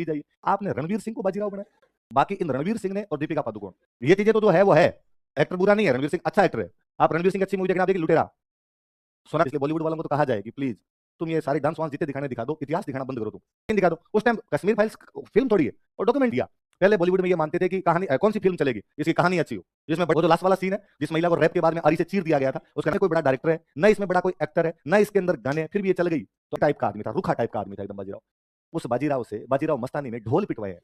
चीज है ये। आपने रणवीर सिंह को बाजीराव बनाया। बाकी इन रणवीर सिंह ने और दीपिका पादुकोण, ये चीजें तो जो है वो है। एक्टर बुरा नहीं है, रणवीर सिंह अच्छा एक्टर है। आप रणवीर सिंह अच्छी मूवी देखना, आप देखिए लुटेरा सोना। इसलिए बॉलीवुड वालों को तो कहा जाए कि प्लीज तुम ये सारे डांस वांस जितने दिखाने दिखा दो, इतिहास दिखाना बंद करो। तुम दिखा दो। उस टाइम कश्मीर फाइल्स फिल्म थोड़ी है और डॉक्यूमेंट दिया। पहले बॉलीवुड में ये मानते थे कि कहानी कौन सी फिल्म चलेगी जिसकी कहानी अच्छी हो, जिसमें वो जो लास्ट वाला सीन है जिस महिला को रैप के बाद में आरी से चीर दिया गया था, उसका कोई बड़ा डायरेक्टर है ना, इसमें बड़ा कोई एक्टर है ना, इसके अंदर गाने, फिर भी ये चल गई। तो टाइप का आदमी था, रूखा टाइप का आदमी था एकदम बाजीराव। उस बाजीराव से बाजीराव मस्तानी में ढोल पिटवाए हैं।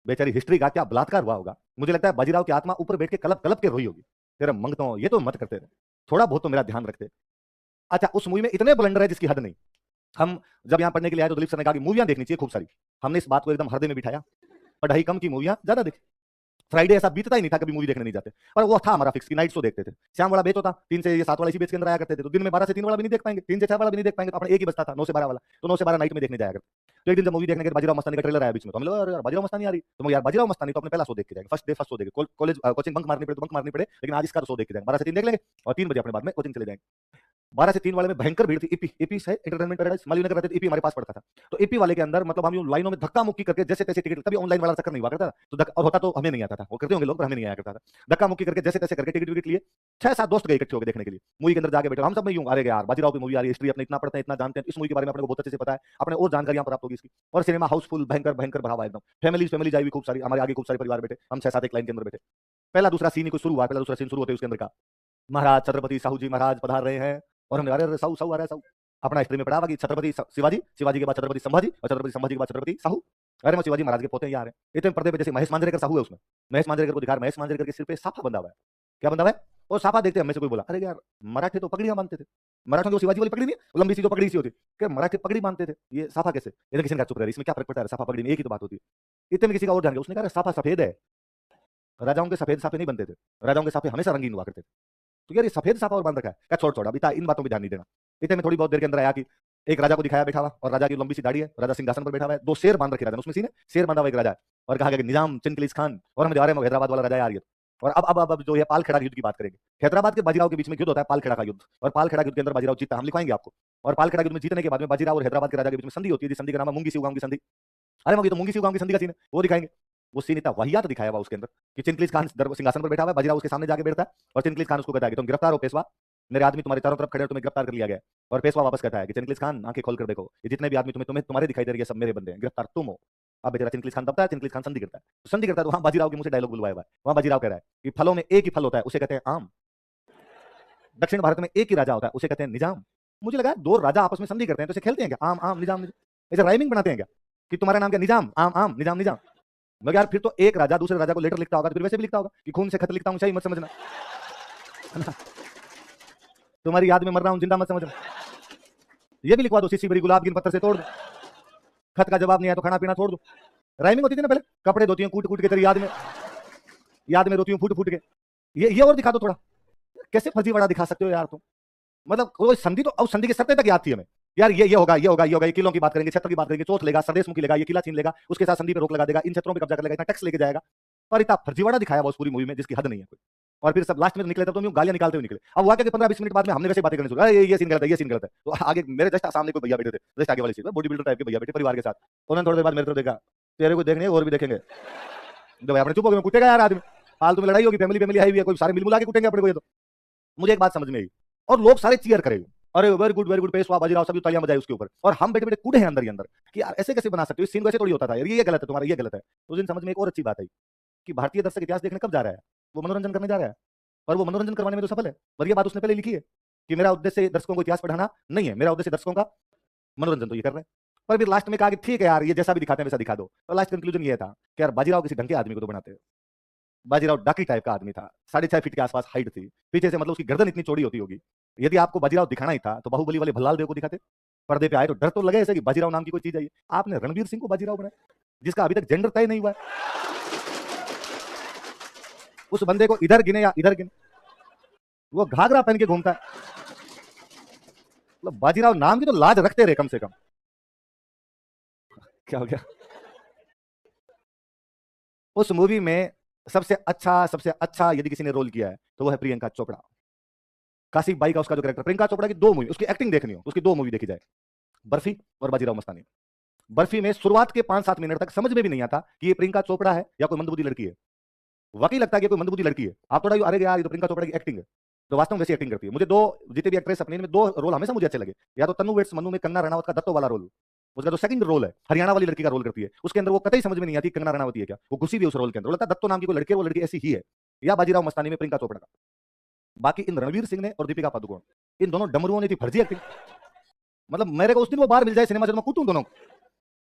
बेचारी हिस्ट्री का क्या बलात्कार हुआ होगा। मुझे लगता है बाजीराव की आत्मा ऊपर बैठ के कलप कलप के रोई होगी। तेरा मंगता हूं ये तो मत करते थे, थोड़ा बहुत तो मेरा ध्यान रखते। अच्छा, उस मूवी में इतने ब्लंडर है जिसकी हद नहीं। हम जब यहां पढ़ने के लिए आए तो दिलीप सर ने कहा कि मूवियां देखनी चाहिए खूब सारी। हमने इस बात को एकदम हृदय में बिठाया। पढ़ाई कम की, मूवियां ज्यादा देखी। फ्राइडे ऐसा बीतता ही नहीं था कभी मूवी देखने नहीं जाते, पर वो था हमारा फिक्स की नाइट शो देखते थे। शाम वाला बेच होता 3 से 7 वाला इसी बेच के अंदर आया करते थे, तो दिन में 12 से 3 वाला भी नहीं देख पाएंगे, 3 से 6 वाला भी नहीं देख पाएंगे, तो अपने एक ही बचता था 9 से 12 वाला, तो 9 से 12 नाइट में देखने जाया करते। तो एक दिन जब मूवी देखने के बाजीराव मस्तानी का ट्रेलर आया बीच में, तो हम लोग यार बाजीराव मस्तानी आ रही, तो यार बाजीराव मस्तानी तो अपने पहला शो देख के जाएंगे, फर्स्ट डे फर्स्ट शो देखेंगे। कॉलेज कोचिंग बंक मारनी पड़े तो बंक मारनी पड़े, लेकिन आज इसका शो देख के जाएंगे। 12 से 3 देख लेंगे और 3 बजे अपने बाद में कोचिंग चले जाएंगे। 12 से 3 वाले में भयंकर भीड़ थी। ईपी ईपी से एंटरटेनमेंट पैराडाइज मालूम नगर रहते थे, ईपी हमारे पास पड़ता था। तो ईपी वाले के अंदर मतलब हम यूं लाइनों में धक्का मुक्की करके जैसे तैसे टिकट, तभी ऑनलाइन वाला चक्कर नहीं हुआ करता था, तो और होता तो हमें नहीं आता था, वो करते होंगे लोग पर हमें नहीं आया करता था। धक्का मुक्की करके जैसे तैसे करके टिकट विकेट लिए 6-7 दोस्त गए इकट्ठे होकर देखने के लिए। मूवी के अंदर जाके बैठे हम सब में यूं, अरे यार बाजीराव की मूवी आ रही है, हिस्ट्री अपने इतना पढ़ते हैं, इतना जानते हैं, इस मूवी के बारे में अपने को बहुत अच्छे से पता है, अपने और जानकारियां प्राप्त होगी इसकी। और सिनेमा हाउसफुल भयंकर भयंकर भरा हुआ एकदम। फैमिली जाई हुई खूब सारी, हमारे आगे खूब सारे परिवार बैठे, हम 6-7 एक लाइन के अंदर बैठे। पहला दूसरा सीन ही कुछ शुरू हुआ, पहला दूसरा सीन शुरू होते उसके अंदर का महाराज छत्रपति साहू जी महाराज पधार रहे हैं, और हमने अरे साहू साहू आ रहा है साहू। अपना हिस्ट्री में पढ़ा हुआ कि छत्रपति शिवाजी, शिवाजी के बाद छत्रपति संभाजी, और छत्रपति संभाजी के बाद छत्रपति साहू। अरे मैं शिवाजी महाराज के पोते ही आ रहे हैं। इतने पर्दे पे जैसे महेश मांजरेकर साहू है उसमें, महेश मांजरेकर को दिखा, महेश मांजरेकर के सिर पे साफा बंधा हुआ है। क्या बंधा हुआ है? और साफा देखते हमें से कोई बोला, अरे यार मराठे तो पगड़ियां बांधते थे, मराठों की शिवाजी वाली पगड़ी नहीं, लंबी सी जो पगड़ी सी होती है, मराठे पगड़ी बांधते थे, ये साफा कैसे? ये किसी ने चुप रहा, इसमें क्या फर्क पड़ता है, साफा पगड़ी में एक ही तो बात होती है। इतने में किसी का और ध्यान गया, उसने कहा साफा सफेद है, राजाओं के सफेद साफे नहीं बनते थे, राजाओं के साफे हमेशा रंगीन हुआ करते थे। तो यार ये सफेद साफा और बांध रखा है, क्या छोड़ छोड़, अभी इन बातों पर ध्यान नहीं देना। इतने में थोड़ी बहुत देर के अंदर आया कि एक राजा को दिखाया बैठा हुआ, और राजा की लंबी सी दाढ़ी है, राजा सिंहासन पर बैठा हुआ है, 2 शेर बांध रखे राजा ने, उसमें सीन है शेर बांधा हुआ एक राजा है, और कहा गया कि निजाम चिनकिलिस खान, और हम जा रहे हैं हैदराबाद वाला राजा आ रही है। और अब जो है पालखेड़ा युद्ध की बात करेंगे। हैदराबाद के बाजीराव के बीच में युद्ध होता है, पालखेड़ा का युद्ध, और पालखेड़ा युद्ध के अंदर बाजीराव जीतता, हम लिखवाएंगे आपको। और पालखेड़ा युद्ध में जीतने के बाद में बाजीराव और हैदराबाद के राजा के बीच में संधि होती है, जिस संधि का नाम है मुंगी सिउ गांव की संधि। अरे मगर तो मुंगी सिउ गांव की संधि का सीन है, वो दिखाएंगे। वो सीन इतना वाहियात दिखाया हुआ उसके अंदर कि चिनकिलिस खान सिंहासन पर बैठा हुआ है, बाजीराव उसके सामने जाके बैठता है, और चिनकिलिस खान उसको कहता है कि तुम गिरफ्तार हो पेशवा, मेरे आदमी तुम्हारे चारों तरफ खड़े हैं, तुम्हें गिरफ्तार कर लिया गया। और पेशवा वापस कहता है कि चिनकिलिस खान आंखें खोल कर देखो, ये जितने भी आदमी तुम्हें तुम्हारे दिखाई दे रही है सब मेरे बंदे हैं, गिरफ्तार तुम हो। अब बेचारा चिनकिलिस खान दबता है, चिनकिलिस खान संधि करता है, संधि करता है, तो वहां बाजीराव के मुंह से डायलॉग बुलवाया हुआ है। वहां बाजीराव कह रहा है कि फलों में एक ही फल होता है, उसे कहते हैं आम। दक्षिण भारत में एक ही राजा होता है, उसे कहते हैं निजाम। मुझे लगा 2 राजा आपस में संधि करते हैं तो इसे खेलते हैं क्या, आम आम निजाम निजाम, ऐसे राइमिंग बनाते हैं क्या कि तुम्हारा नाम क्या, निजाम आम आम निजाम निजाम। मगर यार फिर तो एक राजा दूसरे राजा को लेटर लिखता होगा तो फिर वैसे भी लिखता होगा कि खून से खत लिखता हूं, सही मत समझना, तुम्हारी याद में मर रहा हूं, जिंदा मत समझना। ये भी लिखवा दो, सीसी बड़ी गुलाब गिन पत्थर से तोड़ दो, खत का जवाब नहीं आया तो खाना पीना छोड़ दो। राइमिंग होती थी ना पहले, कपड़े धोती हूं कूट कूट के तेरी याद में रोती हूं फूट फूट के। ये और दिखा दो थोड़ा, कैसे फर्जीवाड़ा दिखा सकते हो यार तुम। मतलब वो संधि तो, अब संधि के सत्य तक याद थी हमें यार, ये होगा ये होगा ये होगा, ये किलों की बात करेंगे, क्षेत्र की बात करेंगे, चोट लेगा, स्वदेश मुखी लेगा, ये किला छीन लेगा, उसके साथ संधि पे रोक लगा देगा, इन क्षेत्रों पे कब्जा कर लेगा, इतना टैक्स लेके जाएगा। और इतना फर्जीवाड़ा दिखाया वो उस पूरी मूवी में जिसकी हद नहीं है कोई। और फिर सब लास्ट में निकले तब तो गालियां निकालते हुए निकले। अब हुआ कि 15-20 मिनट बाद में हमने वैसे बातें करनी शुरू, ये सीन गलत है, ये सीन गलत है। तो आगे मेरे जस्ट सामने कोई भैया बैठे थे, जस्ट आगे वाली सीट में बॉडी बिल्डर टाइप के भैया बैठे परिवार के साथ, उन्होंने थोड़ी देर बाद मेरे तरफ देखा, तेरे को देखने और भी देखेंगे। तो भाई अपने चुप हो गए, कुटेगा यार आदमी, फालतू में लड़ाई होगी, फैमिली आई हुई है, कोई सारे मिल मिला के कुटेंगे अपने को। ये तो मुझे एक बात समझ में आई, और लोग सारे चीयर करेंगे, अरे वेरी गुड पेशवा बाजीराव, सभी तालियां बजाई उसके ऊपर, और हम बैठे बैठे कूदे हैं अंदर ही अंदर कि यार ऐसे कैसे बना सकते हो, इस सीन को ऐसे थोड़ी होता था यार, ये गलत है तुम्हारा, ये गलत है। उस दिन समझ में एक और अच्छी बात आई कि भारतीय दर्शक इतिहास देखने कब जा रहा है, वो मनोरंजन करने जा रहा है, और वो मनोरंजन करवाने में तो सफल है। और ये बात उसने पहले लिखी है कि मेरा उद्देश्य दर्शकों को इतिहास पढ़ाना नहीं है, मेरा उद्देश्य दर्शकों का मनोरंजन तो ये कर रहे हैं। पर फिर लास्ट में कहा कि ठीक है यार, ये जैसा भी दिखाते हैं वैसा दिखा दो। तो लास्ट कंक्लूजन ये था कि यार बाजीराव किसी ढंग के आदमी को तो बनाते हैं। बाजीराव डाकी टाइप का आदमी था, 6.5 फीट के आसपास हाइट थी, पीछे से मतलब उसकी गर्दन इतनी चौड़ी होती होगी। यदि आपको बाजीराव दिखाना ही था तो बाहुबली वाले भल्लाल देव को दिखाते, पर्दे पे आए तो डर तो लगे ऐसे कि बाजीराव नाम की कोई चीज है। आपने रणवीर सिंह को बाजीराव बनाया, जिसका अभी तक जेंडर तय नहीं हुआ है। उस बंदे को इधर गिने या इधर गिने, वो घाघरा पहन के घूमता है। मतलब बाजीराव नाम की तो लाज रखते रहे कम से कम। क्या हो गया? उस मूवी में सबसे अच्छा यदि किसी ने रोल किया है तो वो है प्रियंका चोपड़ा। काशिफ बाई का उसका जो कैरेक्टर, प्रियंका चोपड़ा की 2 मूवी, उसकी एक्टिंग देखनी हो उसकी 2 मूवी देखी जाए, बर्फी और बाजीराव मस्तानी। बर्फी में शुरुआत के 5-7 मिनट तक समझ में भी नहीं आता कि ये प्रियंका चोपड़ा है या कोई मंदबुद्धि लड़की है। वाकई लगता है कि कोई मंदबुद्धि लड़की है। आप थोड़ा अरे यार ये तो प्रियंका चोपड़ा की एक्टिंग है, तो वास्तव में वैसी एक्टिंग करती है। मुझे दो जितने भी एक्ट्रेस अपने में दो रोल हमेशा मुझे अच्छे लगे, या तो तन्नू वेट्स मन्नू में कंगना रनावत का दत्तो वाला रोल, उसका जो सेकंड रोल है हरियाणा वाली लड़की का रोल करती है, उसके अंदर वो कतई समझ में नहीं आती कंगना रनावती है क्या, वो घुसी भी उस रोल के अंदर, लगता है दत्तो नाम की कोई लड़की है, वो लड़की ऐसी ही है। या बाजीराव मस्तानी में प्रियंका चोपड़ा का। बाकी इन रणवीर सिंह ने और दीपिका पादुकोण, इन दोनों डमरुओं ने थी फर्जी एक्टिंग। मतलब मेरे को उस दिन वो बाहर मिल जाए सिनेमा से, मैं कूटूं दोनों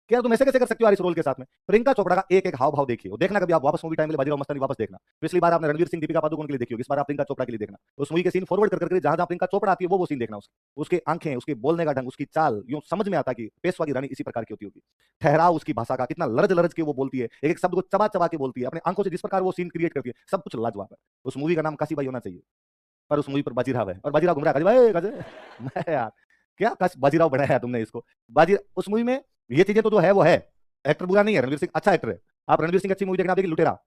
क्या तुम ऐसे कैसे कर सकते हो यार इस रोल के साथ में। प्रियंका चोपड़ा का एक एक हाव भाव देखिए, देखना कभी आप वापस मूवी टाइम में बाजीराव मस्तानी वापस देखना। पिछली बार आपने रणवीर सिंह दीपिका पादुकोण के लिए देखी होगी, इस बार आप प्रियंका चोपड़ा के लिए देखना। उस मूवी के सीन फॉरवर्ड कर करके जहां जहां प्रियंका चोपड़ा आती है वो सीन देखना, उसके आंखें, उसके बोलने का ढंग, उसकी चाल, यूं समझ में आता कि पेशवा की रानी इसी प्रकार की होती होगी। ठहराव उसकी भाषा का, कितना लरज लरज के वो बोलती है, एक एक शब्द को चबा चबा के बोलती है, अपने आंखों से जिस प्रकार वो सीन क्रिएट करती है, सब कुछ लाजवाब है। उस मूवी का नाम काशी भाई होना चाहिए, पर उस मूवी पर बाजीराव है, और बाजीराव घूम रहा है मैं यार क्या बाजीराव बनाया है तुमने इसको। बाजी उस मूवी में ये चीजें तो जो है वो है। एक्टर बुरा नहीं है, रणवीर सिंह अच्छा एक्टर है। आप रणवीर सिंह अच्छी मूवी देखना, देखिए लुटेरा,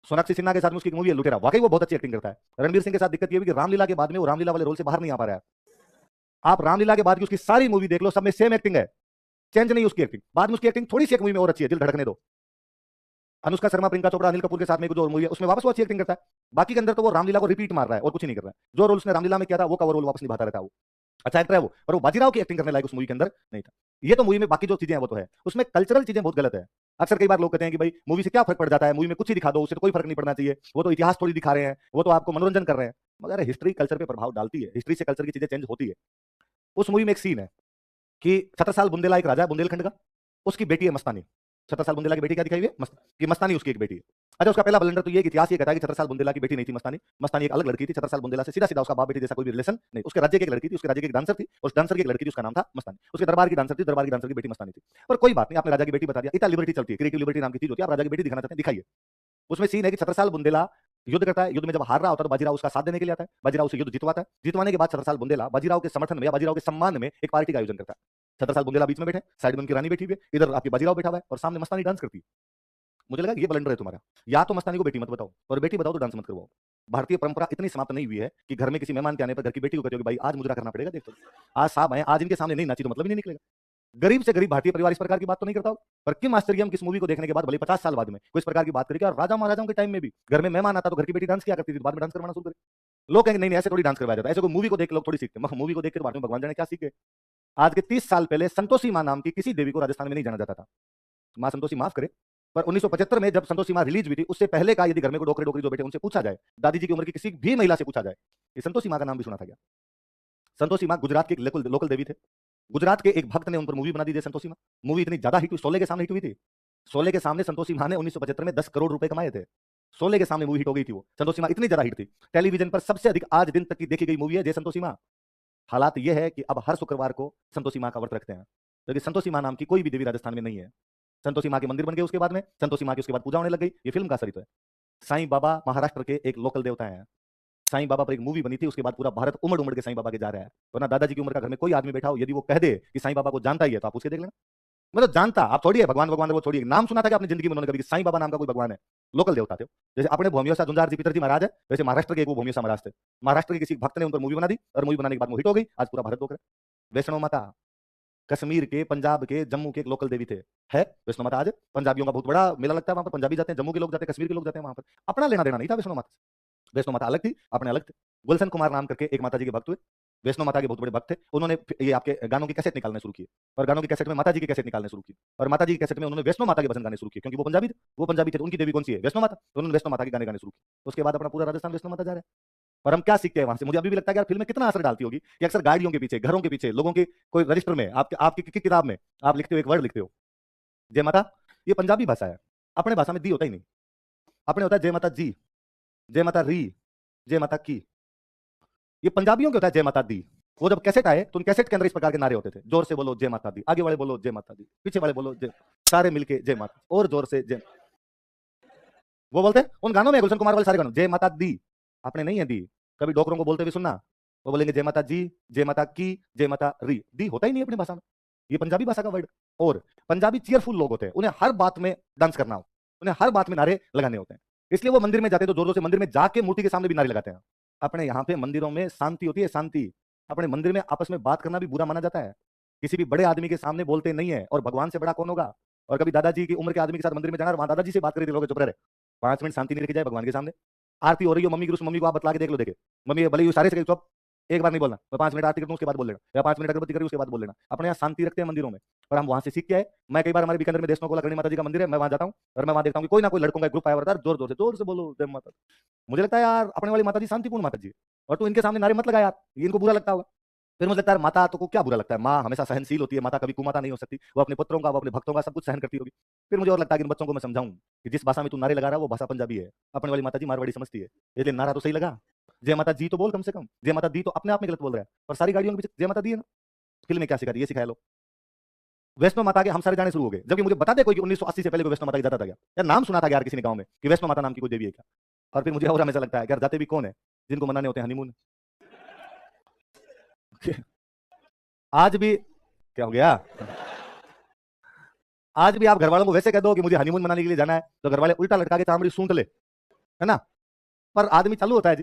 सोनाक्षी सिन्हा के साथ में उसकी मूवी है लुटेरा, वाकई वो बहुत अच्छी एक्टिंग करता है। रणवीर सिंह के साथ दिक्कत ये भी कि रामलीला के बाद में वो रामलीला वाले रोल से बाहर नहीं आ पा रहा है। आप रामलीला के बाद की उसकी सारी मूवी देख लो, सब में सेम एक्टिंग है, चेंज नहीं उसकी एक्टिंग। बाद में उसकी एक्टिंग थोड़ी सी एक मूवी में और अच्छी है, दिल धड़कने दो, अनुष्का शर्मा प्रियंका चोपड़ा अनिल कपूर के साथ में जो मूवी है उसमें वापस वो अच्छी एक्टिंग करता है। बाकी के अंदर तो वो रामलीला को रिपीट मार रहा है और कुछ नहीं कर रहा है। जो रोल उसने रामलीला में किया था वो का वो रोल वापस निभाता रहता है। वो अच्छा एक्टर है वो, पर वो बाजीराव की एक्टिंग करने लायक उस मूवी के अंदर नहीं था। ये तो मूवी में बाकी जो चीजें हैं वो तो है, उसमें कल्चरल चीजें बहुत गलत है। अक्सर कई बार लोग कहते हैं कि भाई मूवी से क्या फर्क पड़ जाता है, मूवी में कुछ ही दिखा दो, उससे तो कोई फर्क नहीं पड़ना चाहिए, वो तो इतिहास थोड़ी दिखा रहे हैं, वो तो आपको मनोरंजन कर रहे हैं। मगर हिस्ट्री कल्चर पे प्रभाव डालती है, हिस्ट्री से कल्चर की चीजें चेंज होती है। उस मूवी में एक सीन है कि छत्रसाल बुंदेला एक राजा है बुंदेलखंड का, उसकी बेटी है मस्तानी। छत्रसाल बुंदेला की बेटी क्या दिखाई हुई है कि मस्तानी उसकी एक बेटी है। अच्छा उसका पहला ब्लंडर तो ये इतिहास ये कहता है कि छत्रसाल बुंदेला की बेटी नहीं थी मस्तानी, मस्तानी एक अलग लड़की थी। छत्रसाल बुंदेला से सीधा सीधा उसका बाप बेटी जैसा कोई भी रिलेशन नहीं। उसके राज्य की एक लड़की थी, उसके राज्य की एक डांसर थी, उस डांसर की एक लड़की थी, उसका नाम था मस्तानी। उसके दरबार की डांसर थी, दरबार की डांसर की बेटी मस्तानी थी। पर कोई बात नहीं, आपने राजा की बेटी बता दिया, इतना लिबर्टी चलती है, क्रिएटिव लिबर्टी नाम की चीज होती है। आप राजा की बेटी दिखाना चाहते हैं दिखाइए। उसमें सीन है कि छत्रसाल बुंदेला युद्ध करता है, युद्ध में जब हार रहा होता है तो बाजीराव उसका साथ देने के लिए आता है, बाजीराव उसे युद्ध जितवाता है। जितवाने के बाद छत्रसाल बुंदेला बाजीराव के समर्थन में या बाजीराव के सम्मान में एक पार्टी का आयोजन करता है। छत्रसाल बुंदेला बीच में बैठे, साइड में उनकी रानी बैठी हुई है, इधर आपकी बाजीराव बैठा हुआ है और सामने मस्तानी डांस करती है। मुझे लगा ये ब्लंडर है तुम्हारा, या तो मस्तानी को बेटी मत बताओ, और बेटी बताओ तो डांस मत करवाओ। भारतीय परंपरा इतनी समाप्त नहीं हुई है कि घर में किसी मेहमान के आने पर घर की बेटी को कहते हो कि भाई आज मुजरा करना पड़ेगा, देखो आज साहब आए, आज इनके सामने नहीं नाची तो मतलब ही नहीं निकलेगा। गरीब से गरीब भारतीय परिवार इस प्रकार की बात तो नहीं करता। पर किम आश्चर्य किस मूवी को देखने के बाद भले 50 साल बाद में कोई इस प्रकार की बात करेगा। राजा महाराजाओं के टाइम में भी घर में मेहमान आता तो घर की बेटी डांस किया करती थी, बाद में डांस करवाना शुरू करे। लोग कहेंगे नहीं नहीं ऐसे थोड़ी डांस करवाया जाता है, ऐसे कोई मूवी को देख लोग थोड़ी सीखते हैं। मूवी को देख के बाद में भगवान जाने क्या सीखे। आज के 30 साल पहले संतोषी मां नाम की किसी देवी को राजस्थान में नहीं जाना जाता था। मां संतोषी माफ करे, पर 1975 में जब संतोषी मां रिलीज हुई थी उससे पहले का यदि घर में को डोकरे डोकरी जो बेटे उनसे पूछा जाए, दादी जी की उम्र की किसी भी महिला से पूछा जाए, ये संतोषी मां का नाम भी सुना था क्या। संतोषी मां गुजरात के लोकल देवी थे। गुजरात के एक भक्त ने उन पर मूवी बना दी थी संतोषी मां। मूवी इतनी ज्यादा हिट हुई, शोले के सामने हिट हुई थी। शोले के सामने संतोषी मां ने 1975 में 10 करोड़ रुपए कमाए थे। शोले के सामने मूवी हिट हो गई थी वो, संतोषी मां इतनी ज्यादा हिट थी। टेलीविजन पर सबसे अधिक आज दिन तक की देखी गई मूवी है जय संतोषी मां। हालात यह है कि अब हर शुक्रवार को संतोषी मां का व्रत रखते हैं, क्योंकि संतोषी मां नाम की कोई भी देवी राजस्थान में नहीं है। संतोषी मां के मंदिर बन गए, उसके बाद में संतोषी मां की उसके बाद पूजा होने लग गई। ये फिल्म का असर है। साईं बाबा महाराष्ट्र के एक लोकल देवता हैं। साईं बाबा पर एक मूवी बनी थी, उसके बाद पूरा भारत उमड़ उमड़ के साईं बाबा के जा रहा है। वरना दादाजी की उम्र का घर में कोई आदमी बैठा हो, यदि वो कह दे कि साईं बाबा को जानता ही है तो आप उसके देख लेना। मतलब जानता आप छोड़िए, भगवान भगवान वो छोड़िए, नाम सुना था कि आपने जिंदगी में उन्होंने कभी साईं बाबा नाम का कोई भगवान है। लोकल देवता थे। जैसे अपने भूमियोसा जुंजार जी पितर जी महाराज है, वैसे महाराष्ट्र के एक वो भूमियोसा महाराज थे। महाराष्ट्र के किसी भक्त ने उन पर मूवी बना दी और मूवी बनाने के बाद वो हिट हो गई। आज पूरा भारत देख रहा है। वैष्णो माता कश्मीर के, पंजाब के, जम्मू के एक लोकल देवी थे, है वैष्णो माता। आज पंजाबियों का बहुत बड़ा मेला लगता है वहां पर, पंजाबी जाते हैं, जम्मू के लोग जाते हैं, कश्मीर के लोग जाते हैं वहां पर। अपना लेना देना नहीं था वैष्णो माता से। वैष्णो माता अलग थी, अपने अलग थे। गुलशन कुमार नाम करके एक माता जी के भक्त हुए, वैष्णो माता के बहुत बड़े भक्त थे। उन्होंने ये आपके गानों की कैसेट निकालने शुरू किए, और गानों की कैसेट में माता जी की कैसेट निकालने शुरू की, और माता जी की कैसेट में उन्होंने वैष्णो माता के भजन गाने शुरू किए, क्योंकि वो पंजाबी थे। वो पंजाबी थे, उनकी देवी कौन सी है, वैष्णो माता, तो उन्होंने वैष्णो माता के गाने गाने शुरू किए। उसके बाद अपना पूरा राजस्थान वैष्णो माता जा रहा है। और हम क्या सीखते हैं वहां से, मुझे अभी भी लगता है कि यार फिल्में कितना असर डालती होगी कि अक्सर गाड़ियों के पीछे, घरों के पीछे, लोगों के कोई रजिस्टर में, आपकी किताब में आप लिखते हो, एक वर्ड लिखते हो जय माता। ये पंजाबी भाषा है, अपने भाषा में दी होता ही नहीं, अपने होता है जय माता जी, जय माता री, जय माता की। ये पंजाबियों के होता है जय माता दी। वो जब कैसेट आए तो उन कैसेट के अंदर इस प्रकार के नारे होते थे, जोर से बोलो जय माता दी, आगे वाले बोलो जय माता दी, पीछे वाले बोलो जय, सारे मिलके जय माता, और जोर से जय। वो बोलते उन गानों में, गुलशन कुमार वाले सारे गानों जय माता दी, आपने नहीं है दी। कभी डोकरों को बोलते हुए सुनना, वो बोलेंगे जय माता जी, जय माता की, जय माता री, दी होता ही नहीं अपनी भाषा में। ये पंजाबी भाषा का वर्ड। और पंजाबी चीयरफुल लोग होते हैं, उन्हें हर बात में डांस करना हो, उन्हें हर बात में नारे लगाने होते हैं। इसलिए वो मंदिर में जाते हैं तो जोर जोर से मंदिर में जाके मूर्ति के सामने भी नारे लगाते हैं। अपने यहाँ पे मंदिरों में शांति होती है, शांति। अपने मंदिर में आपस में बात करना भी बुरा माना जाता है। किसी भी बड़े आदमी के सामने बोलते नहीं है, और भगवान से बड़ा कौन होगा। और कभी दादाजी की उम्र के आदमी के साथ मंदिर में जाना और वहां दादाजी से बात करी थी, लोग चुप रहे, 5 मिनट शांति नहीं रखी जाए भगवान के सामने। आरती हो रही हो मम्मी की, उस मम्मी को आप बतला के देख लो, देखे मम्मी भले ही सारे से चुप, एक बार नहीं बोलना, मैं 5 मिनट आरती करता हूं उसके बाद बोल लेना, या 5 मिनट अगरबत्ती करी उसके बाद बोल लेना। अपने यहाँ शांति रखते हैं मंदिरों में, और हम वहां से सीख के आए। मैं कई बार हमारे बीकानेर में देशनों को करणी माता जी का मंदिर है, मैं वहां जाता हूँ और मैं वहां देखता हूँ कि कोई ना कोई लड़कों का ग्रुप आया होता है, जोर से बोलो जय माता। मुझे लगता है यार अपने वाली माता जी शांतिपूर्ण माता जी है, और तू इनके सामने नारे मत लगा यार, ये इनको बुरा लगता होगा। फिर मुझे लगता है माता तो को क्या बुरा लगता है, माँ हमेशा सहनशील होती है, माता कभी कुमाता नहीं हो सकती, वो अपने पुत्रों का, वो अपने भक्तों का सब कुछ सहन करती होगी। फिर मुझे और लगता है कि इन बच्चों को मैं समझाऊं कि जिस भाषा में तू नारे लगा रहा है वो भाषा पंजाबी है, अपने वाली माता जी मारवाड़ी समझती है, इसलिए नारा तो सही लगा। जय माता जी तो बोल, कम से कम जय माता दी तो अपने आप में गलत बोल रहा है, और सारी गाड़ियों के पीछे जय माता दी है ना। फिल्म में क्या सिखा दी, ये सिखाया लो। वैष्णो माता के हम सारे जाने शुरू हो गए, जबकि मुझे बता दे कोई कि 1980 से पहले कोई वैष्णो माता की जाता था क्या, या नाम सुना था यार किसी ने गांव में कि वैष्णो माता नाम की कोई देवी है क्या। और फिर मुझे और हमेशा लगता है यार जाते भी कौन है, जिनको मनाने होते हैं हनीमून। आज भी क्या हो गया, आज भी आप घर वालों को वैसे कह दो कि मुझे हनीमून मनाने के लिए जाना है, तो घर वाले उल्टा लटका के चामड़ी सूंट ले, है ना। पर आदमी चालू होता है जी,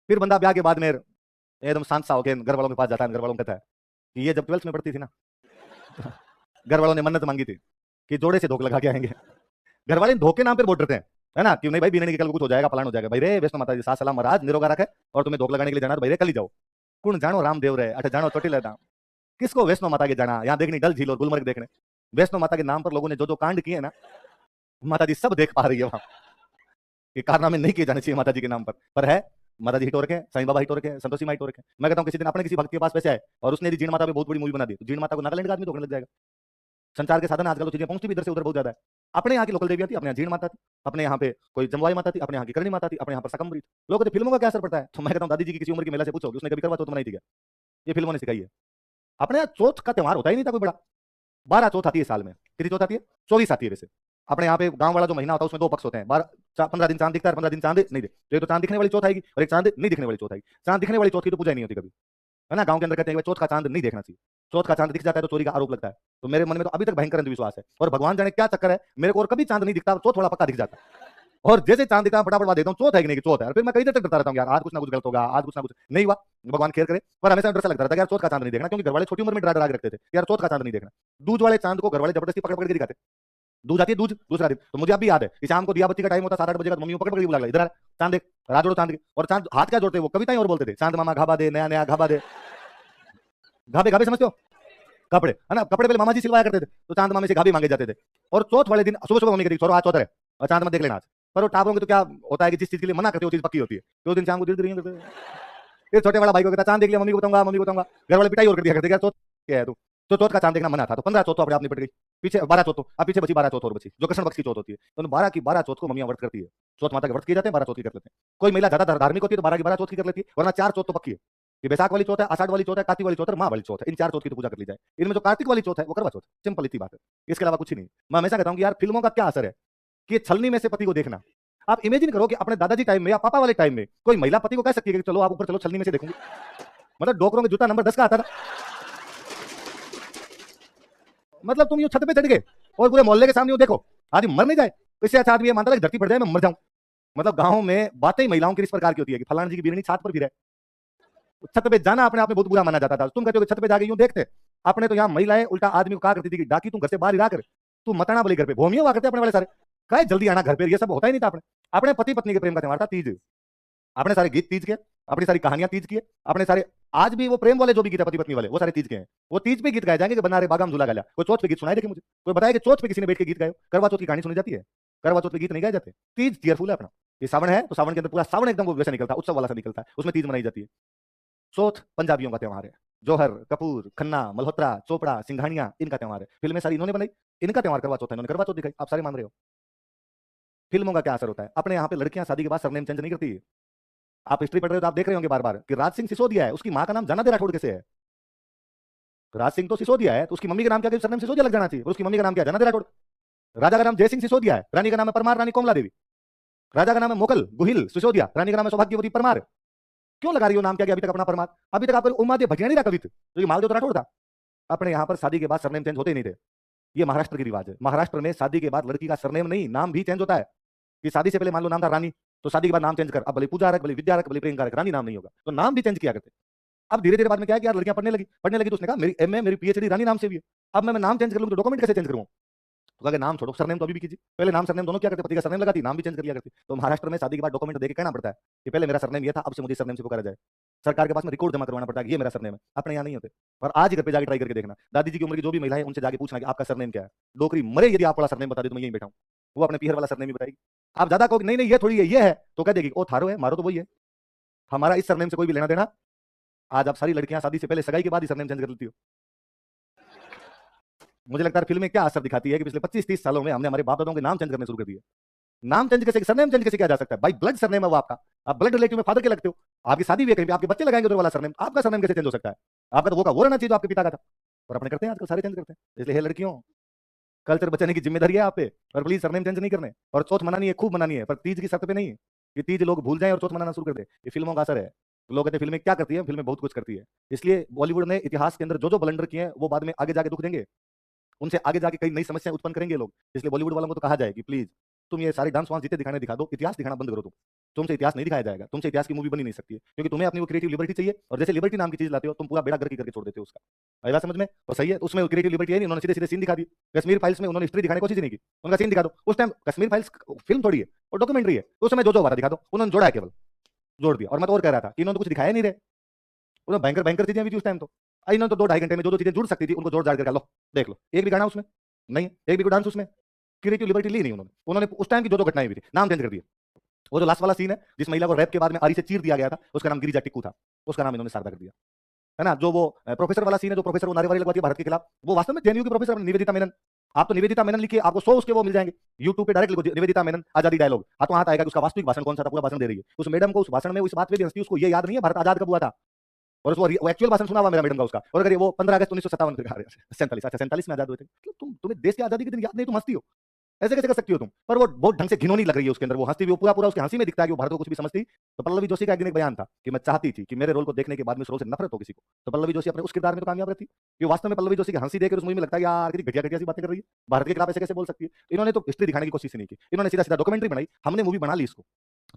फिर बंदा ब्याह के बाद में एकदम शांत सा होकर घर वालों के पास जाता है, घर वालों को कहता है कि ये जब 12th में पढ़ती थी ना, घर वालों ने मन्नत मांगी थी कि जोड़े से धोखे लगा के आएंगे। घर वाले धोखे नाम पर वोट डरते हैं, है ना, कि नहीं भाई बीने की कल कुछ हो जाएगा, फलान हो जाएगा। भाई रे वैष्णो माता जी सात सलाम महाराज निरोगा रखे, और तुम्हें धोखे लगाने के लिए जाना तो भाई रे कल ही जाओ। कुण जानो रामदेव रे, अच्छा जानो चोटी लेना, किसको वैष्णो माता के जाना, यहाँ देखनी डल झील और गुलमर्ग देखने। वैष्णो माता के नाम पर लोगों ने जो जो कांड किए ना, माता जी सब देख पा रही है वहां, कि कारनामे नहीं किए जाने चाहिए माता जी के नाम पर है। माता जी हिट हो रखे, साईं बाबा हिट हो रखे, संतोषी माँ हिट हो रखे। मैं कहता हूँ किसी दिन अपने किसी भक्त के पास पैसे आए और उसने जीण माता पे बहुत बड़ी मूवी बना दी, तो जीण माता को नागालैंड का आदमी धोखने लग जाएगा। संचार के साधन आजकल तो चीजें पहुंचती भी इधर से उधर बहुत ज्यादा है। अपने यहाँ की लोकल देवी थी, अपने यहाँ जीण माता थी, अपने यहाँ पे कोई जमवाई माता थी, अपने यहाँ की करणी माता थी, अपने यहाँ पर सकम्बरी थी। लोगों के फिल्मों का क्या असर पड़ता है। तो मैं कहता हूँ दादी जी की किसी उम्र की महिला से पूछो कि उसने कभी करवा चौथ मनाई थी क्या, ये फिल्मों ने सिखाई है। अपने यहाँ चौथ का त्योहार होता ही नहीं था कोई बड़ा। 12 चौथ आती है साल में, कितनी चौथ आती है, 24 आती है वैसे। अपने यहाँ पे गांव वाला जो महीना होता है उसमें 2 पक्ष होते हैं, 15 दिन चांद दिखता है, 15 दिन चांद नहीं दिखता। तो चांद दिखने वाली चौथ आएगी और एक चांद नहीं दिखने वाली चौथ आएगी। चांद दिखने वाली चौथ की तो पूजा नहीं होती कभी, है ना। गांव के अंदर कहते हैं चौथ का चांद नहीं देखना चाहिए, चौथ का चांद दिख जाता है तो चोरी का आरोप लगता है। तो मेरे मन में तो अभी तक भयंकर अंधविश्वास है, और भगवान जाने क्या चक्कर है, मेरे को और कभी चांद नहीं दिखता, चौथ वाला पक्का दिख जाता है। और जैसे चांद दिखता है फटाफट बात देता हूँ चौथ है कि नहीं, चौथ है। फिर मैं कई देर तक डरता रहता हूँ यार आज कुछ ना कुछ गलत होगा, आज कुछ ना कुछ नहीं हुआ, भगवान खेर करे। पर हमेशा डर सा लगता था यार चौथ का चांद नहीं देखना, क्योंकि घर वाले छोटी उम्र में डरा डरा के रखते थे यार चौथ का चांद नहीं देखना। दूध वाले चांद को घर वाले जबरदस्ती पकड़ पकड़ के दिखाते, दूध आती है दूध दूसरा दिन। तो मुझे अब भी याद है कि शाम को दिया बत्ती का टाइम होता 7-8 बजे का, मम्मी को पकड़ पकड़ के बुला, इधर चांद देख, रात जोड़ो चांद के। और चांद हाथ क्या जोड़ते वो कविताएं और बोलते थे, चांद मामा घाबा दे, नया नया घाबा दे। घाबे घाबे समझते हो, कपड़े, है ना, कपड़े पहले मामा जी सिलवाया करते थे, तो चांद मामे से घाबे मांगे जाते थे। और चौथ वाले दिन सुबह सुबह मम्मी कहती छोरो आज चौथ है और चांद मत देख लेना आज। पर वो टापरों के तो क्या होता है कि जिस चीज के लिए मना करते हो वो चीज पक्की होती है, तो दिन शाम को धीरे धीरे। फिर छोटे वाला भाई को कहता चांद देख लिया, मम्मी को बताऊंगा, मम्मी को बताऊंगा। घर वाले पिटाई और कर दिया करते, चौथ क्या है तू, तो चौथ का चांद देखना मना था। तो 15 चौथ तो अपने आप निपट गई, पीछे 12 चौथ, अब पीछे बची 12 चौथ और बची, जो कृष्ण पक्ष की चौथ होती है। तो 12 की 12 चौथ को मम्मियां व्रत करती है, चौथ माता के व्रत किए जाते हैं, 12 चौथ की कर लेते हैं। कोई महिला ज्यादा धार्मिक होती है तो 12 की 12 चौथ की कर लेती है, वरना 4 चौथ तो पक्की है कि बैसाख वाली चौथ है, आषाढ़ वाली चौथ है, कार्तिक वाली चौथ है, माँ वाली चौथ है, इन 4 चौथ की तो पूजा कर ली जाए। इनमें जो कार्तिक वाली चौथ है वो करवा चौथ, सिंपल इतनी बात है, इसके अलावा कुछ नहीं। मैं हमेशा कहता हूँ कि यार फिल्मों का क्या असर है कि छलनी में से पति को देखना। आप इमेजिन करो कि अपने दादाजी टाइम में या पापा वाले टाइम में कोई महिला पति को कह सकती है कि चलो आप ऊपर चलो छलनी में से देखूंगी, मतलब डोकरों में जूता नंबर 10 का आता था। मतलब तुम यूं छत पे चढ़ गए और पूरे मोहल्ले के सामने यूं देखो, आदमी मर नहीं जाए, इससे अच्छा आदमी ये मानता था कि धरती पड़ जाए मैं मर जाऊं। मतलब गांव में बातें महिलाओं की इस प्रकार की होती है कि फलाना जी की बीरनी छत पर फिरे, छत पे जाना अपने आप में बहुत बुरा माना जाता था। तुम कहते हो कि छत पे जाके यूं देखते, अपने तो यहाँ महिलाएं उल्टा आदमी को कहा करती थी कि डाकी तू घर से बाहर ही कर, तू मताना बोले घर पे, भूमियों हुआ करते अपने वाले सारे, कहे जल्दी आना घर पे, ये सब होता ही नहीं था। अपने पति पत्नी के प्रेम का त्यौहार था तीज, अपने सारे गीत तीज के, अपनी सारी कहानियां तीज की, अपने सारे आज भी वो प्रेम वाले जो भी गीत है पति पत्नी वाले वो सारे तीज के हैं। वो तीज पे गीत गाए जाएंगे कि बना रे बागाम झूला गाला, कोई चौथ पे गीत सुनाए देखे मुझे, कोई बताया कि चौथ पे किसी ने बैठ के गीत गाए। करवा चौथ की कहानी सुनी जाती है, करवा चौथ पे गीत नहीं गाए जाते। तीज टीयरफुल है अपना, ये सावन है तो सावन के अंदर पूरा सावन एकदम वैसा निकलता है, उत्सव वाला सा निकलता है, उसमें तीज मनाई जाती है। चौथ पंजाबियों का त्यौहार है, जौहर, कपूर, खन्ना, मल्होत्रा, चोपड़ा, सिंघानिया, इनका त्यौहार है। फिल्में सारी इन्होंने बनाई, इनका त्यौहार करवा चौथ है, इन्होंने करवा चौथ दिखाई, आप सारे मान रहे हो। फिल्मों का क्या असर होता है, अपने यहाँ पे लड़कियां शादी के बाद सरनेम चेंज नहीं करती। आप हिस्ट्री पढ़ रहे हो तो आप देख रहे होंगे बार बार कि राज सिंह सिसोदिया है, उसकी मां का नाम जाना दे राठौड़ कैसे है। राज सिंह तो सिसोदिया है, तो उसकी मम्मी का नाम क्या, सरनेम सिसोदिया लग जाना चाहिए, और उसकी मम्मी का नाम क्या, जाना दे राठौड़। राजा का नाम जय सिंह सिसोदिया है, रानी का नाम है परमार, रानी कोमला देवी। राजा का नाम है मोकल गुहिल सिसोदिया, रानी का नाम है सौभाग्यवती परमार। क्यों लगा रही हो नाम क्या अभी तक अपना परमार, अभी तक आप उमादे भटिया नहीं रहा कवित, जो कि मालदेव तो राठौड़ था। अपने यहाँ पर शादी के बाद सरनेम चेंज होते ही नहीं थे, ये महाराष्ट्र की रिवाज है। महाराष्ट्र में शादी के बाद लड़की का सरनेम नहीं नाम भी चेंज होता है, कि शादी से पहले मान लो नाम था रानी, तो शादी के बाद नाम चेंज कर, अब भले पूजा रख, भले विद्या रख, भले प्रियंका रख, रानी नाम नहीं होगा, तो नाम भी चेंज किया करते। अब धीरे धीरे बाद में क्या है कि यार लड़कियां पढ़ने लगी तो उसने कहा मेरी एमए मेरी पीएचडी रानी नाम से भी है। अब मैं नाम चेंज कर लूँ तो डॉक्यूमेंट कैसे चेंज करूँ? तो कहा नाम छोड़ो, सरनेम तो अभी भी कीजिए। पहले नाम सरनेम दोनों क्या करते, पति का सरनेम लगाती, नाम भी चेंज कर लिया करती। तो महाराष्ट्र में शादी के बाद डॉक्यूमेंट देके कहना पड़ता है कि पहले मेरा सरनेम ये था, अब से मुझे सरनेम से पुकारा जाए। सरकार के पास में रिकॉर्ड जमा करवाना पड़ता है कि ये मेरा सरनेम है। अपने यहाँ नहीं होते। और आज ही घर पे जाके ट्राई करके देखना, दादी जी की उम्र की जो भी महिला है उनसे जाके पूछना कि आपका सरनेम क्या है। डोकरी मरे यदि आप बड़ा सरनेम बता दे तो मैं यहीं बैठा हूँ, वो अपने पीहर वाला सरनेम ही बताएगी। आप ज्यादा कहोगे नहीं नहीं ये थोड़ी है ये है, तो कह देगी ओ थारो है, मारो तो वही है, हमारा इस सरनेम से कोई भी लेना देना। आज आप सारी लड़कियां शादी से पहले सगाई के बाद ही सरनेम चेंज कर लेती हो। मुझे लगता है फिल्में क्या असर दिखाती है कि पिछले 25-30 सालों में हमने हमारे बाप दादाओं के नाम चेंज करने शुरू कर दिए। नाम चेंज कैसे, सरनेम चेंज कैसे किया जा सकता है? भाई ब्लड सरनेम है वो आपका, आप ब्लड रिलेटिव में फादर के लगते हो, आपकी शादी भी है कहीं पे, आपके बच्चे लगाएंगे उधर वाला सरनेम, आपका सरनेम कैसे चेंज हो सकता है? आपका तो वो का वो रहना चाहिए जो आपके पिता का था। और अपने करते हैं आजकल, सारे चेंज करते हैं। इसलिए हे लड़कियों, कल्चर बचाने की जिम्मेदारी है आप पे, और प्लीज सरनेम चेंज नहीं करने। और चौथ मनानी है, खूब मनानी है, पर तीज की शर्त पे नहीं है कि तीज लोग भूल जाएं और चौथ मनाना शुरू कर दे। ये फिल्मों का असर है। लोग कहते हैं फिल्में क्या करती है, फिल्में बहुत कुछ करती है। इसलिए बॉलीवुड ने इतिहास के अंदर जो जो ब्लंडर किए हैं वो बाद में आगे जाके दुख देंगे, उनसे आगे जाके कई नई समस्याएं उत्पन्न करेंगे लोग। इसलिए बॉलीवुड वालों को तो कहा जाए कि प्लीज तुम ये सारे डांस वांस जितने दिखाने दिखा दो, इतिहास दिखाना बंद करो। तुमसे इतिहास नहीं दिखाया जाएगा, तुमसे इतिहास की मूवी बनी नहीं सकती है, क्योंकि तुम्हें अपनी वो क्रिएटिव लिबर्टी चाहिए, और जैसे लिबर्टी नाम की चीज लाते हो तुम पूरा बेड़ा गर्क करके छोड़ देते हो उसका। आया समझ में? तो सही है, उसमें क्रिएटिव लिबर्टी है नहीं, उन्होंने सीधे सीधे सीन दिखा दी। कश्मीर फाइल्स में उन्होंने हिस्ट्री दिखाने की कोशिश नहीं की, उनका सीन दिखा दो। उस टाइम कश्मीर फाइल्स फिल्म थोड़ी है और डॉक्यूमेंट्री है, उस समय जो वाला दिखा दो, उन्होंने जोड़ा है, केवल जोड़ दिया। और मैं तो और कह रहा था कि इन्होंने कुछ दिखाया नहीं रहे, उन्होंने भयंकर भयंकर चीजें भी थी उस टाइम। तो इन्होंने तो 2-2.5 घंटे में जो चीजें जुड़ सकती थी उनको जोड़ जाड़ करके लो देख लो, एक भी गाना उसमें नहीं, एक भी डांस उसमें, क्रिएटिव लिबर्टी ली नहीं उन्होंने। उन्होंने उस टाइम की जो जो घटनाएं हुई थी नाम चेंज कर दिए। वो जो लास्ट वाला सीन है जिस महिला को रैप के बाद में आरी से चीर दिया गया था, उसका नाम गिरिजा टिक्कू था, उसका नाम इन्होंने शारदा कर दिया, है ना। जो वो प्रोफेसर वाला सीन है, जो प्रोफेसर वो नारेबाजी लगवाती है भारत के खिलाफ, वो वास्तव में जेएनयू की प्रोफेसर निवेदिता मेनन। आप तो निवेदिता मेनन लिखिए, आपको 100 उसके वो मिल जाएंगे यूट्यूब पे, डायरेक्ट लिखो निवेदिता मेनन आजादी डायलॉग, हाथों हाथ आएगा कि उसका वास्तविक भाषण कौन सा था, पूरा भाषण दे रही है। उस मैडम को उस भाषण में उस बात पे भी हंसती, उसको ये याद नहीं है भारत आजाद कब हुआ था, और उसको वो एक्चुअल भाषण सुना हुआ मेरा मैडम का उसका। और अगर ये वो 15 अगस्त 1957 47, अच्छा 47 में आजाद हुए थे, तुम्हें देश की आजादी के दिन याद नहीं, तुम हंसती हो, ऐसे कैसे कर सकती हो तुम? पर वो बहुत ढंग से घिनौनी लग रही है उसके अंदर, वो हंसती भी, पूरा पूरा उसकी हंसी में दिखता है कि वो भारत को कुछ भी समझती। तो पल्लवी जोशी का एक दिन एक बयान था कि मैं चाहती थी कि मेरे रोल को देखने के बाद में उस रोल से नफरत हो किसी को, तो पल्लवी जोशी अपने उस किरदार में तो कामयाब रहती, कि वास्तव में पल्लवी जोशी की हंसी देखकर उस मूवी में लगता है यार कितनी घटिया घटिया सी बातें कर रही है, भारत के खिलाफ ऐसे कैसे बोल सकती है। इन्होंने तो हिस्ट्री दिखाने की कोशिश ही नहीं की, इन्होंने सीधा सीधा डॉक्यूमेंट्री बनाई, हमने मूवी बना ली इसको।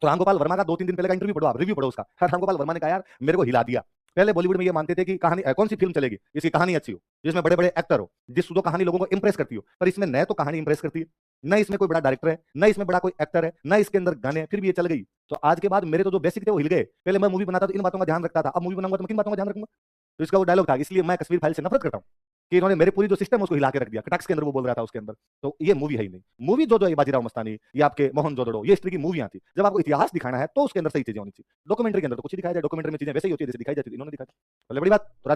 तो रामगोपाल वर्मा का 2-3 दिन पहले का इंटरव्यू पढ़ो, आप रिव्यू पढ़ो उसका। रामगोपाल वर्मा ने कहा यार मेरे को हिला दिया। पहले बॉलीवुड में ये मानते थे कि कहानी कौन सी फिल्म चलेगी इसकी कहानी अच्छी हो, जिसमें बड़े बड़े एक्टर हो, जिस जो कहानी लोगों को इंप्रेस करती हो, पर इसमें न तो कहानी इंप्रेस करती है, न इसमें कोई बड़ा डायरेक्टर है, न इसमें बड़ा कोई एक्टर है, न इसके अंदर गाने, फिर भी ये चल गई। तो आज के बाद मेरे तो जो बेसिक थे वो हिल गए। पहले मैं मूवी बनाता तो इन बातों का ध्यान रखता था, अब मूवी बनाऊंगा तो मैं किन बातों का ध्यान रखूंगा? तो इसका वो डायलॉग था, इसलिए मैं कश्मीर फाइल से नफरत करता हूं कि इन्होंने मेरे पूरी जो सिस्टम उसको हिला के रख दिया। कटक्स के अंदर वो बोल रहा था उसके अंदर। तो ये मूवी है ही नहीं। मूवी जो जो ये बाजीराव मस्तानी, ये आपके मोहनजोदड़ो, ये इस तरह की मूवियां थी। जब आपको इतिहास दिखाना है तो उसके अंदर सही चीजें होनी चाहिए। डॉक्यूमेंट्री के अंदर तो कुछ ही दिखाया जाए, डॉक्यूमेंट्री में चीजें वैसे ही होती है जैसे दिखाई जाती थी, इन्होंने दिखाई। बोले बड़ी बात तो